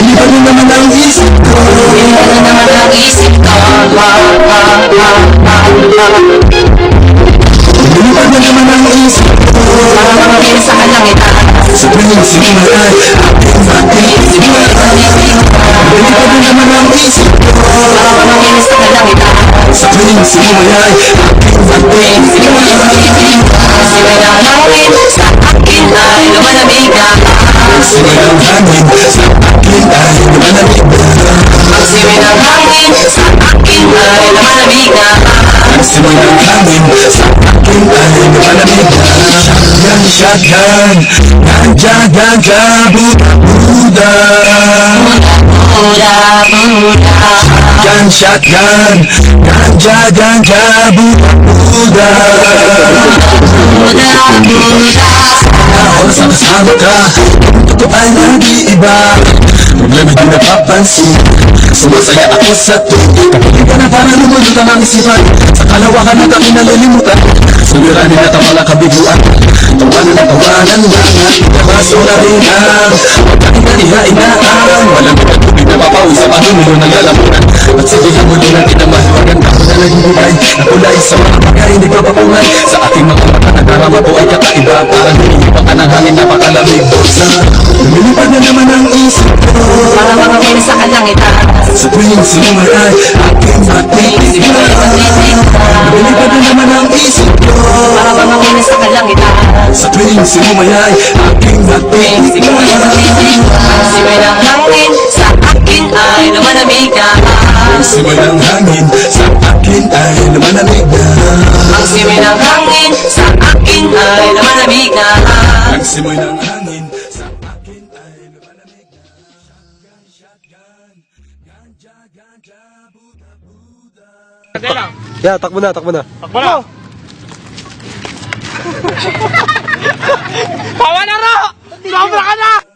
Iba na naman ang isip ko. Iba na naman ang isip ko. Iba na naman ang isip ko. Para makapil sa kalangitan. Sa tuwing sinulat ating matisigla. Iba na naman ang isip ko. Para makapil sa kalangitan. Sa tuwing sinulat ating matisigla. Simay ng hangin sa akin ay lumalamig na. Simay ng hangin sa akin ay lumalamig na. Ang simay ng hangin sa akin ay lumalamig na. Ang simay ng hangin sa akin ay lumalamig na. Shotgun, ganja, ganja, buda, buda. Shotgun, shotgun, ganja, ganja, buda. Ako sa kasama ka, totoo ay nag-iiba. Problema di napapansin, sumasaya ako sa tuwing kapiling ka na parang lumunod ang isipan. Sa kalawakan na kami nalilimutan, suliranin at ang mga kabiguan. Tawanan at tawanan lang at itabaso na rin ang pagkakinanihainaan. Walang pinagtubig na mapawi sa panunulo ng lalamunan. At sabihan mo din natin ang mahalagan ako na nagbibigay na kulay sa mga bagay nagpapapungan. Sa aking mga mata nadarama po ay kakaiba. Parang hinihipang ka ng hangin napakalamig. Lumilipad na naman ang isip ko. Para makapil sa kalangitan. Sa tuwing sinumay ay aking matitigla. Lumilipad na naman ang isip ko. Para makapil sa kalangitan. Sa tuwing sinumay ay aking matitigla. Ang simay ng hangin sa akin ay lumalamig na. Ang simay ng hangin sa akin ay lumalamig na. Ang simay ng hangin sa akin ay lumalamig na. Ang simay ng hangin sa akin ay lumalamig na. Shotgun, shotgun, ganja, ganja, buda, buda. Yeah, takbo na, takbo na. Takbo na! Tawa na, Ro! Sobra ka na!